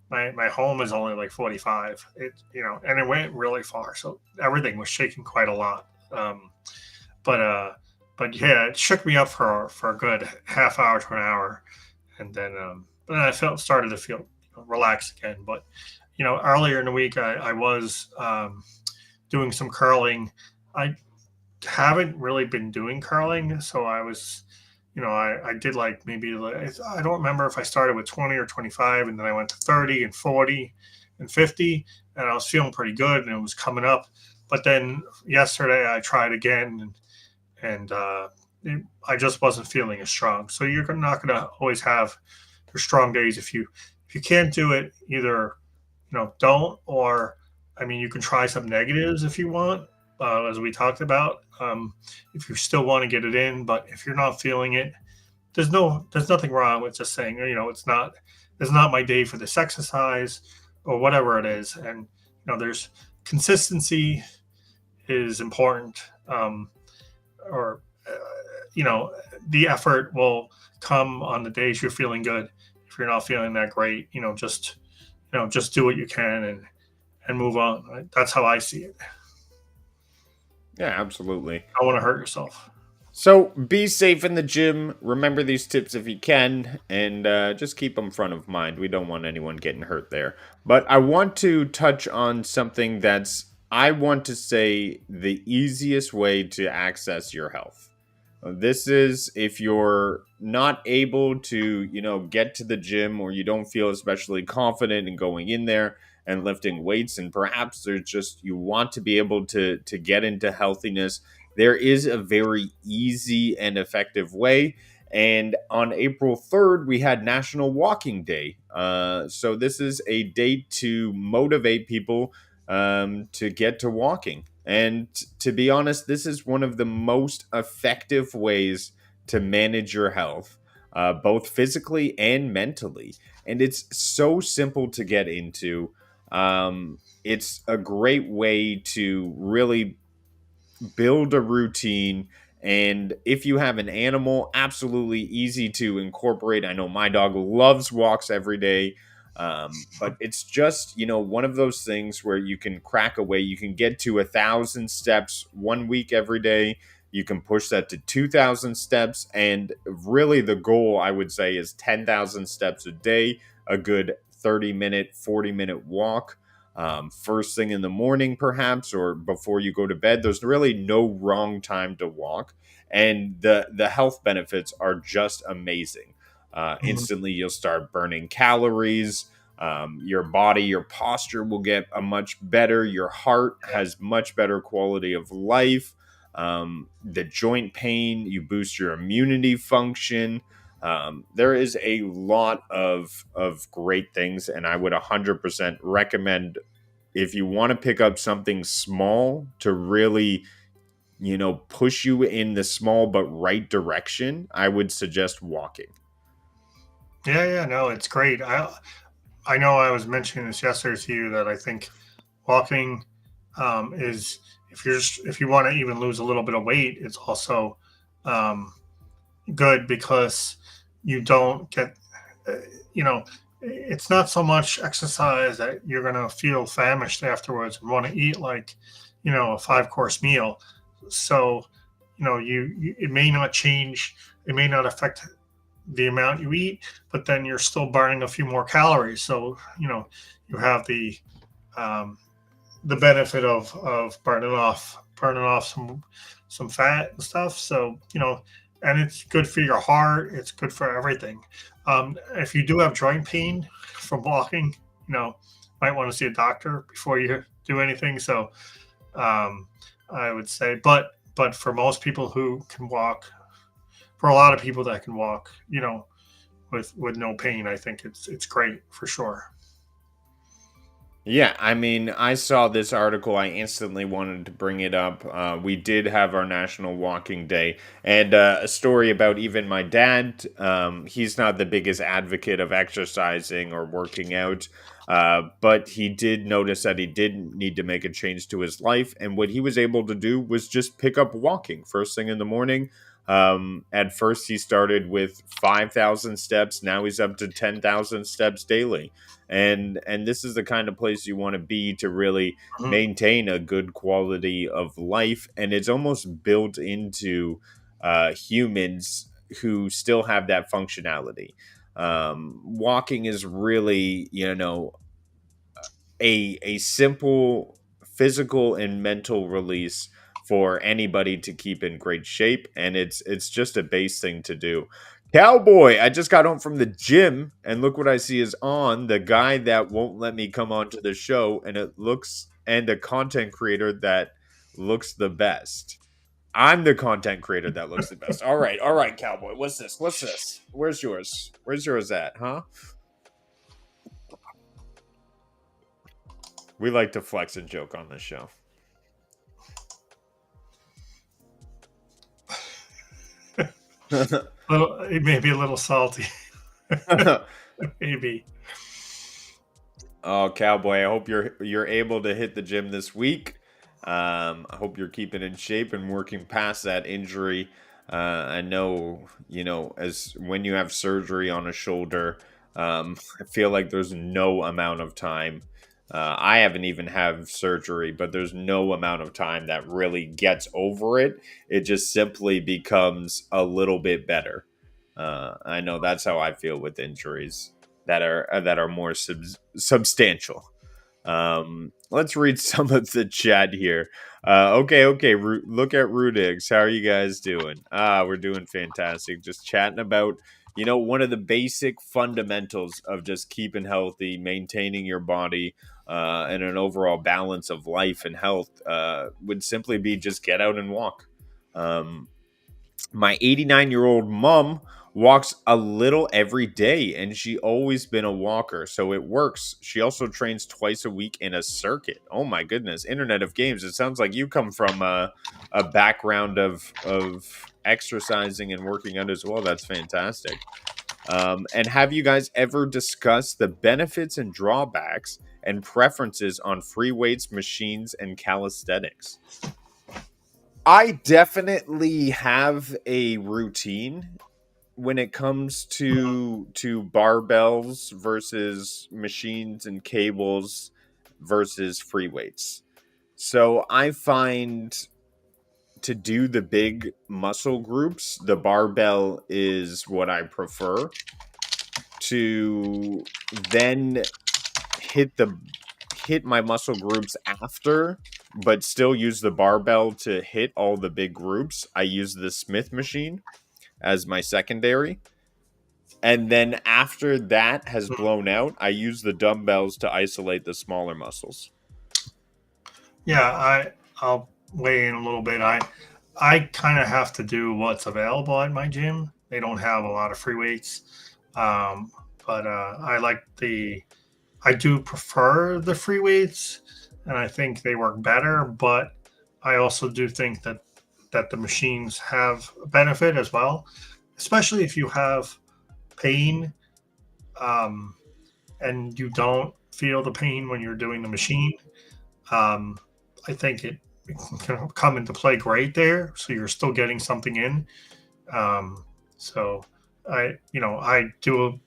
my home is only like 45. And it went really far, so everything was shaking quite a lot. But but yeah, it shook me up for a good half hour to an hour, and then I felt started to feel relaxed again. But earlier in the week, I was doing some curling. I haven't really been doing curling, so I was, I did like maybe I don't remember if I started with 20 or 25, and then I went to 30 and 40 and 50, and I was feeling pretty good, and it was coming up. But then yesterday I tried again, and I just wasn't feeling as strong. So you're not going to always have your strong days if you can't do it. Either don't, or I mean, you can try some negatives if you want, as we talked about. If you still want to get it in, but if you're not feeling it, there's nothing wrong with just saying, it's not my day for this exercise or whatever it is. And there's consistency is important. Or you know, the effort will come on the days you're feeling good. If you're not feeling that great, just do what you can and move on. Right? That's how I see it. yeah, absolutely. I want to hurt yourself. So be safe in the gym. Remember these tips if you can, and just keep them front of mind. We don't want anyone getting hurt there. But I want to touch on something that's, I want to say, the easiest way to access your health. This is if you're not able to, get to the gym, or you don't feel especially confident in going in there and lifting weights, and perhaps there's just you want to be able to get into healthiness. There is a very easy and effective way. And on April 3rd, we had National Walking Day. So this is a date to motivate people to get to walking. And to be honest, this is one of the most effective ways to manage your health, both physically and mentally. And it's so simple to get into. It's a great way to really build a routine. And if you have an animal, absolutely easy to incorporate. I know my dog loves walks every day. But it's just, one of those things where you can crack away. You can get to 1,000 steps 1 week every day. You can push that to 2,000 steps. And really, the goal, I would say, is 10,000 steps a day, a good 30-minute, 40-minute walk, first thing in the morning, perhaps, or before you go to bed. There's really no wrong time to walk, and the health benefits are just amazing. Mhm. Instantly, you'll start burning calories. Your body, your posture will get a much better. Your heart has much better quality of life. The joint pain, you boost your immunity function. There is a lot of great things, and I would 100% recommend, if you want to pick up something small to really, push you in the small but right direction, I would suggest walking. Yeah, yeah, no, it's great. I know I was mentioning this yesterday to you that I think walking is if you want to even lose a little bit of weight, it's also um, good because you don't get, uh, you know, it's not so much exercise that you're going to feel famished afterwards and want to eat like, a 5 course meal. So, it may not change, it may not affect the amount you eat, but then you're still burning a few more calories. So, you have um, the benefit of burning off some fat and stuff. So, and it's good for your heart. It's good for everything. If you do have joint pain from walking, might want to see a doctor before you do anything. So, um, I would say, but for most people who can walk, for a lot of people that can walk, with no pain, I think it's great for sure. Yeah, I mean, I saw this article. I instantly wanted to bring it up. We did have our National Walking Day, and a story about even my dad. He's not the biggest advocate of exercising or working out, but he did notice that he did need to make a change to his life. And what he was able to do was just pick up walking first thing in the morning. At first, he started with 5,000 steps. Now he's up to 10,000 steps daily, and this is the kind of place you want to be to really Mhm. maintain a good quality of life, and it's almost built into humans who still have that functionality. Walking is really, a simple physical and mental release for anybody to keep in great shape, and it's just a base thing to do. Cowboy, I just got home from the gym and look what I see is on the guy that won't let me come onto the show, and the content creator that looks the best. I'm the content creator that looks the best. All right, Cowboy. What's this? Where's yours at, huh? We like to flex and joke on this show. Well, it may be a little salty, maybe. Oh, Cowboy, I hope you're able to hit the gym this week. I hope you're keeping in shape and working past that injury. I know, as when you have surgery on a shoulder, I feel like there's no amount of time. I haven't even had surgery, but there's no amount of time that really gets over it. It just simply becomes a little bit better. I know that's how I feel with injuries that are more substantial. Let's read some of the chat here. Okay. Look at Rudix. How are you guys doing? We're doing fantastic. Just chatting about one of the basic fundamentals of just keeping healthy, maintaining your body, and an overall balance of life and health would simply be just get out and walk. Um, my 89-year-old mom walks a little every day, and she always been a walker, so it works. She also trains twice a week in a circuit. Oh my goodness, Internet of Games. It sounds like you come from a background of exercising and working out as well. That's fantastic. And have you guys ever discussed the benefits and drawbacks and preferences on free weights, machines, and calisthenics? I definitely have a routine when it comes Mhm. to barbells versus machines and cables versus free weights. So I find to do the big muscle groups, the barbell is what I prefer. To then hit the hit my muscle groups after, but still use the barbell to hit all the big groups, I use the Smith machine as my secondary. And then after that has blown out, I use the dumbbells to isolate the smaller muscles. Yeah, I'll weigh in a little bit. I kind of have to do what's available at my gym. They don't have a lot of free weights, um, but I do prefer the free weights, and I think they work better. But I also do think that the machines have a benefit as well, especially if you have pain, um, and you don't feel the pain when you're doing the machine. Um, I think it can come into play great there. So you're still getting something in. Um, so I do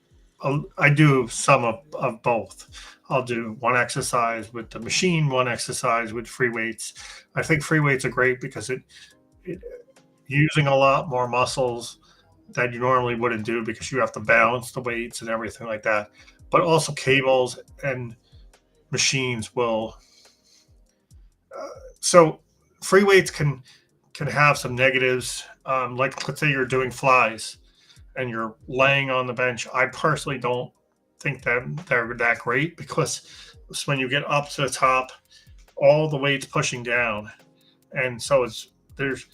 I do some of both. I'll do one exercise with the machine, one exercise with free weights. I think free weights are great because it using a lot more muscles that you normally wouldn't do because you have to balance the weights and everything like that. But also cables and machines will. So free weights can have some negatives. Like let's say you're doing flies and you're laying on the bench. I personally don't think that they're that great because when you get up to the top, all the weight's pushing down, and so it's there's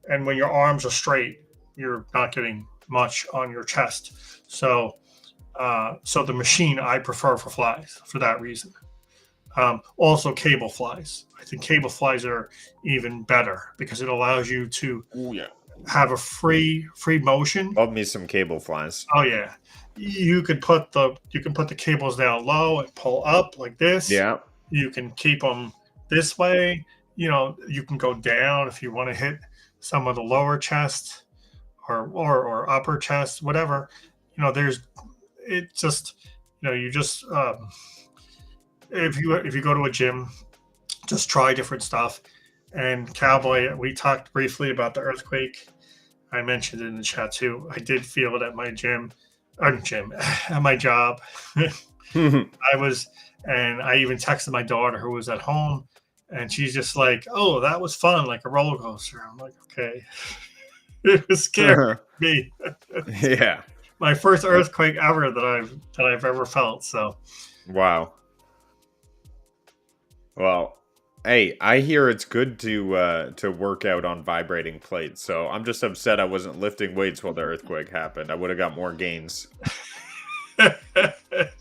and when your arms are straight, you're not getting much on your chest. So so the machine I prefer for flies for that reason. Also, cable flies. I think cable flies are even better because it allows you to Oh yeah, have a free motion. love me some cable flies. Oh yeah, you can put the cables down low and pull up like this. Yeah, You can keep them this way. You know, you can go down if you want to hit some of the lower chest or upper chest, whatever. You know, there's it just you just if you go to a gym, just try different stuff. And Cowboy, we talked briefly about the earthquake. I mentioned it in the chat too. I did feel it at my gym, at my job. I was, and I even texted my daughter who was at home, and she's just like, "Oh, that was fun, like a roller coaster." I'm like, "Okay." It was scary me. yeah. My first earthquake ever that I've ever felt. So Wow. Well, hey, I hear it's good to work out on vibrating plates. So I'm just upset I wasn't lifting weights while the earthquake happened. I would have got more gains.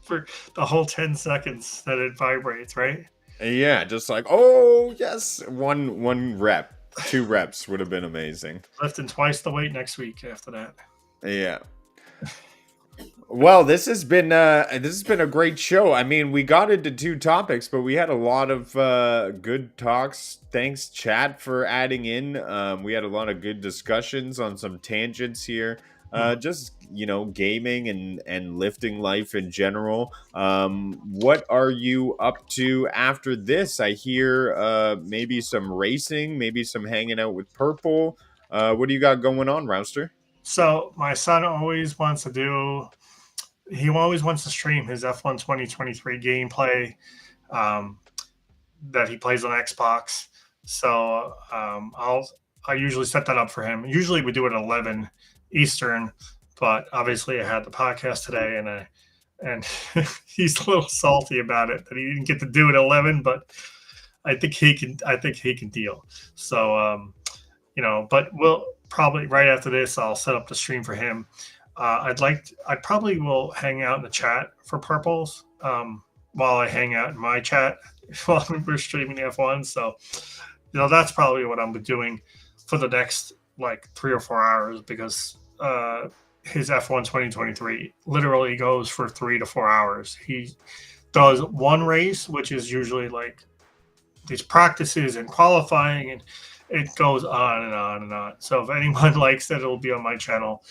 for the whole 10 seconds that it vibrates, right? Yeah, just like, oh yes, one rep, 2 reps would have been amazing. Lifting twice the weight next week after that. Yeah. Well, this has been a great show. I mean, we got into 2 topics, but we had a lot of good talks. Thanks, chat, for adding in. We had a lot of good discussions on some tangents here. Just gaming and lifting life in general. What are you up to after this? I hear maybe some racing, maybe some hanging out with Purple. What do you got going on, Rouster? So my son always wants to do. He always wants to stream his F1 2023 gameplay um, that he plays on Xbox. So I usually set that up for him. Usually we do it at 11 Eastern, but obviously I had the podcast today, and he's a little salty about it that he didn't get to do it at 11. But I think he can. I think he can deal. So but we'll probably right after this, I'll set up the stream for him. I probably will hang out in the chat for Purples while I hang out in my chat while we're streaming F1. So, that's probably what I'm doing for the next like 3 or 4 hours because his F1 2023 literally goes for 3 to 4 hours. He does one race, which is usually like these practices and qualifying, and it goes on and on and on. So if anyone likes it, it'll be on my channel.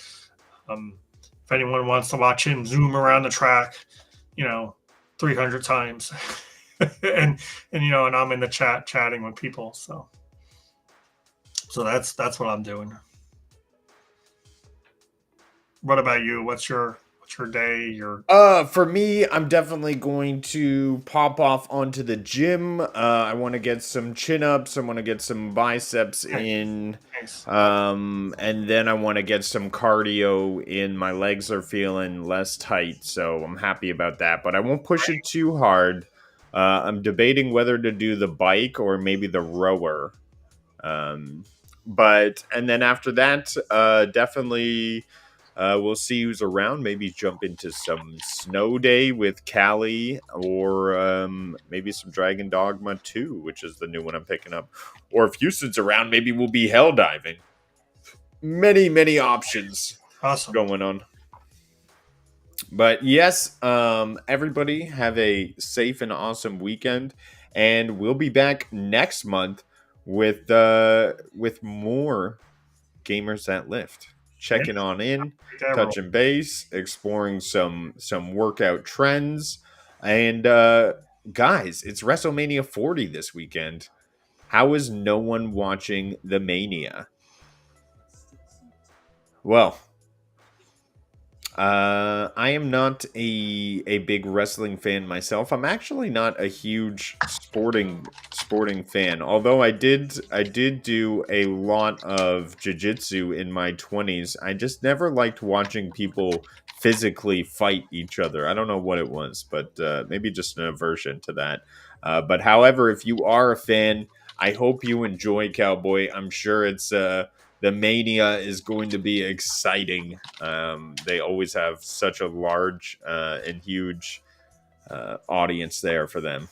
If anyone wants to watch him zoom around the track, 300 times, and I'm in the chat chatting with people. So that's what I'm doing. What about you? What's your day? For me, I'm definitely going to pop off onto the gym. I want to get some chin ups. I want to get some biceps in. Nice. And then I want to get some cardio in. My legs are feeling less tight, so I'm happy about that. But I won't push it too hard. I'm debating whether to do the bike or maybe the rower. And then after that, definitely. We'll see who's around. Maybe jump into some Snow Day with Callie, or maybe some Dragon Dogma 2, which is the new one I'm picking up. Or if Houston's around, maybe we'll be hell diving. Many options going on. But yes, everybody have a safe and awesome weekend, and we'll be back next month with more Gamers That Lift. checking on in, Everyone. touching base, exploring some workout trends, and guys, it's WrestleMania 40 this weekend. How is no one watching the Mania? Well, I am not a big wrestling fan myself. I'm actually not a huge sporting fan. Although I did do a lot of jiu-jitsu in my 20s. I just never liked watching people physically fight each other. I don't know what it was, but maybe just an aversion to that. But however, if you are a fan, I hope you enjoy Cowboy. I'm sure it's the Mania is going to be exciting. They always have such a large and huge audience there for them.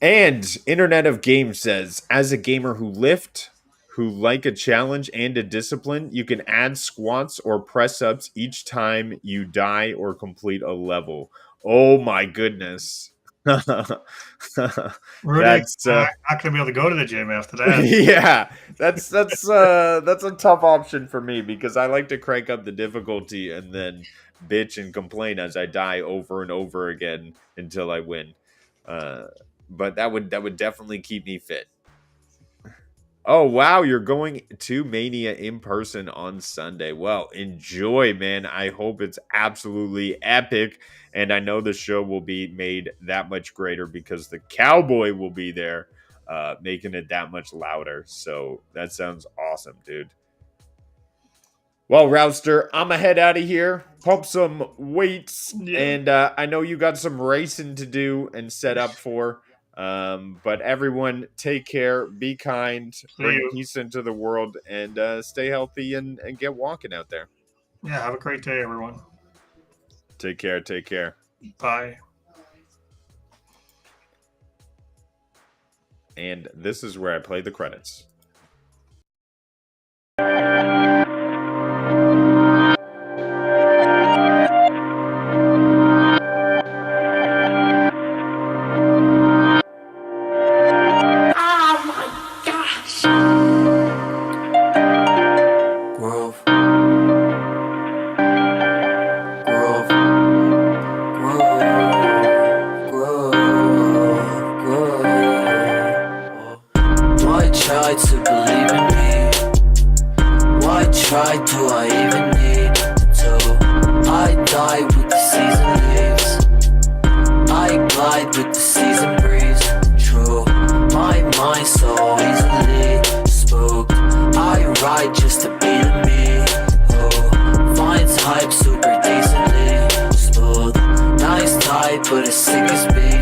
And Internet of Games says, as a gamer who like a challenge and a discipline, you can add squats or press ups each time you die or complete a level. Oh my goodness. Rudick's not going to be able to go to the gym after that. Yeah, that's a tough option for me because I like to crank up the difficulty and then bitch and complain as I die over and over again until I win. But that would definitely keep me fit. Oh, wow, you're going to Mania in person on Sunday. Well, enjoy, man. I hope it's absolutely epic. And I know the show will be made that much greater because the Cowboy will be there, making it that much louder. So that sounds awesome, dude. Well, Roudster, I'm going to head out of here, pump some weights. Yeah. And I know you got some racing to do and set up for. But everyone, take care, be kind, bring peace into the world, and stay healthy and get walking out there. Yeah, have a great day, everyone. Take care. Bye. And this is where I play the credits. But as sick as me.